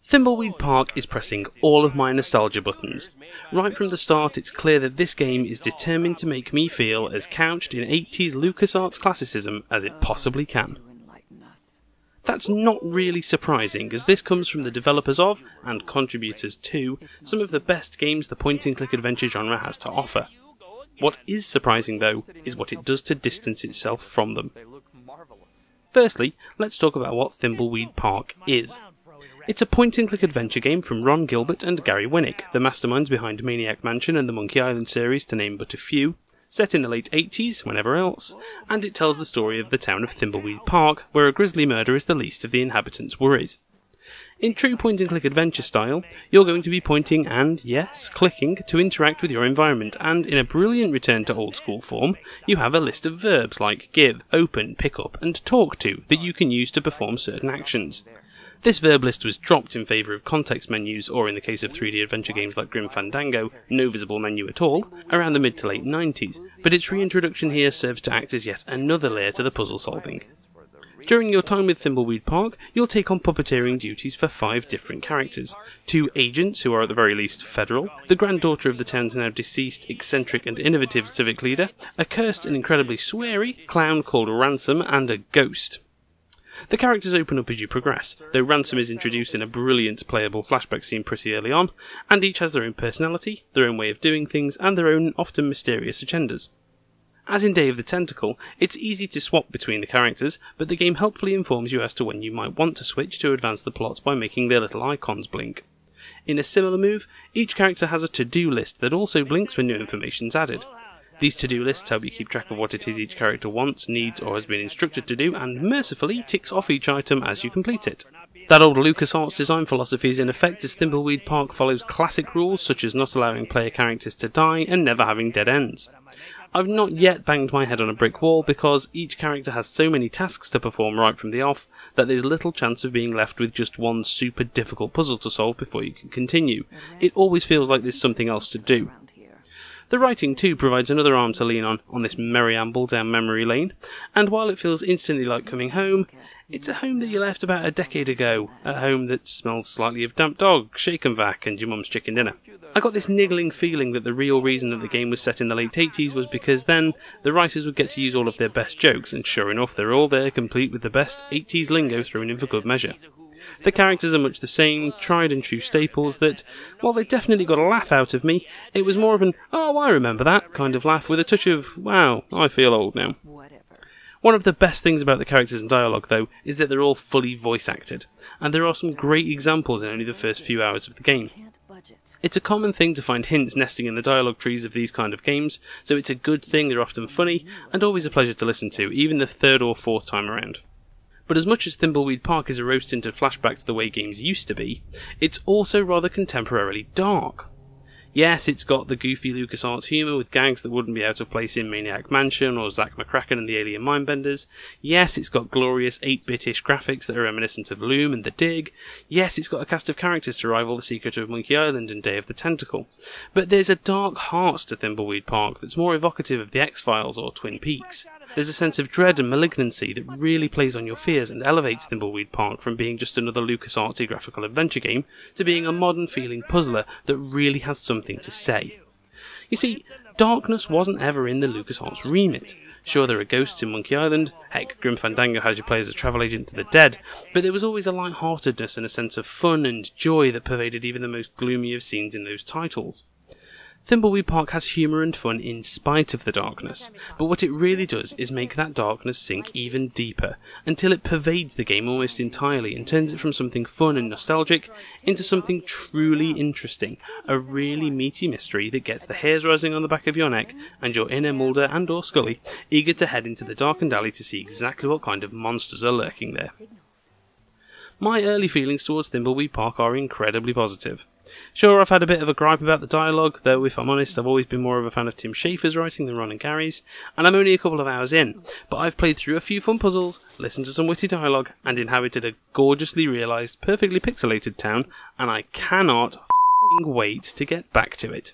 Thimbleweed Park is pressing all of my nostalgia buttons. Right from the start, it's clear that this game is determined to make me feel as couched in 80s LucasArts classicism as it possibly can. That's not really surprising, as this comes from the developers of, and contributors to, some of the best games the point-and-click adventure genre has to offer. What is surprising, though, is what it does to distance itself from them. Firstly, let's talk about what Thimbleweed Park is. It's a point-and-click adventure game from Ron Gilbert and Gary Winnick, the masterminds behind Maniac Mansion and the Monkey Island series, to name but a few, set in the late 80s, whenever else, and it tells the story of the town of Thimbleweed Park, where a grisly murder is the least of the inhabitants' worries. In true point-and-click adventure style, you're going to be pointing and, yes, clicking to interact with your environment, and in a brilliant return to old-school form, you have a list of verbs like give, open, pick up, and talk to that you can use to perform certain actions. This verb list was dropped in favour of context menus, or in the case of 3D adventure games like Grim Fandango, no visible menu at all, around the mid to late 90s, but its reintroduction here serves to act as yet another layer to the puzzle solving. During your time with Thimbleweed Park, you'll take on puppeteering duties for 5 different characters. 2 agents, who are at the very least federal, the granddaughter of the town's now deceased, eccentric and innovative civic leader, a cursed and incredibly sweary clown called Ransom, and a ghost. The characters open up as you progress, though Ransom is introduced in a brilliant playable flashback scene pretty early on, and each has their own personality, their own way of doing things, and their own often mysterious agendas. As in Day of the Tentacle, it's easy to swap between the characters, but the game helpfully informs you as to when you might want to switch to advance the plot by making their little icons blink. In a similar move, each character has a to-do list that also blinks when new information's added. These to-do lists help you keep track of what it is each character wants, needs, or has been instructed to do, and mercifully ticks off each item as you complete it. That old LucasArts design philosophy is in effect, as Thimbleweed Park follows classic rules such as not allowing player characters to die and never having dead ends. I've not yet banged my head on a brick wall because each character has so many tasks to perform right from the off that there's little chance of being left with just one super difficult puzzle to solve before you can continue. It always feels like there's something else to do. The writing too provides another arm to lean on this merry amble down memory lane, and while it feels instantly like coming home, it's a home that you left about a decade ago, a home that smells slightly of damp dog, shake and vac, and your mum's chicken dinner. I got this niggling feeling that the real reason that the game was set in the late 80s was because then the writers would get to use all of their best jokes, and sure enough they're all there complete with the best 80s lingo thrown in for good measure. The characters are much the same, tried and true staples that, while they definitely got a laugh out of me, it was more of an, oh I remember that kind of laugh with a touch of, wow, I feel old now. One of the best things about the characters and dialogue, though, is that they're all fully voice acted, and there are some great examples in only the first few hours of the game. It's a common thing to find hints nesting in the dialogue trees of these kind of games, so it's a good thing, they're often funny, and always a pleasure to listen to, even the 3rd or 4th time around. But as much as Thimbleweed Park is a rose-tinted flashback to the way games used to be, it's also rather contemporarily dark. Yes, it's got the goofy LucasArts humour with gags that wouldn't be out of place in Maniac Mansion or Zack McCracken and the Alien Mindbenders. Yes, it's got glorious 8-bit-ish graphics that are reminiscent of Loom and The Dig. Yes, it's got a cast of characters to rival The Secret of Monkey Island and Day of the Tentacle. But there's a dark heart to Thimbleweed Park that's more evocative of The X-Files or Twin Peaks. There's a sense of dread and malignancy that really plays on your fears and elevates Thimbleweed Park from being just another LucasArtsy graphical adventure game to being a modern-feeling puzzler that really has something to say. You see, darkness wasn't ever in the LucasArts remit. Sure, there are ghosts in Monkey Island, heck, Grim Fandango has you play as a travel agent to the dead, but there was always a light-heartedness and a sense of fun and joy that pervaded even the most gloomy of scenes in those titles. Thimbleweed Park has humour and fun in spite of the darkness, but what it really does is make that darkness sink even deeper, until it pervades the game almost entirely and turns it from something fun and nostalgic into something truly interesting, a really meaty mystery that gets the hairs rising on the back of your neck and your inner Mulder and or Scully eager to head into the darkened alley to see exactly what kind of monsters are lurking there. My early feelings towards Thimbleweed Park are incredibly positive. Sure, I've had a bit of a gripe about the dialogue, though if I'm honest I've always been more of a fan of Tim Schafer's writing than Ron and Gary's, and I'm only a couple of hours in, but I've played through a few fun puzzles, listened to some witty dialogue, and inhabited a gorgeously realised, perfectly pixelated town, and I cannot wait to get back to it.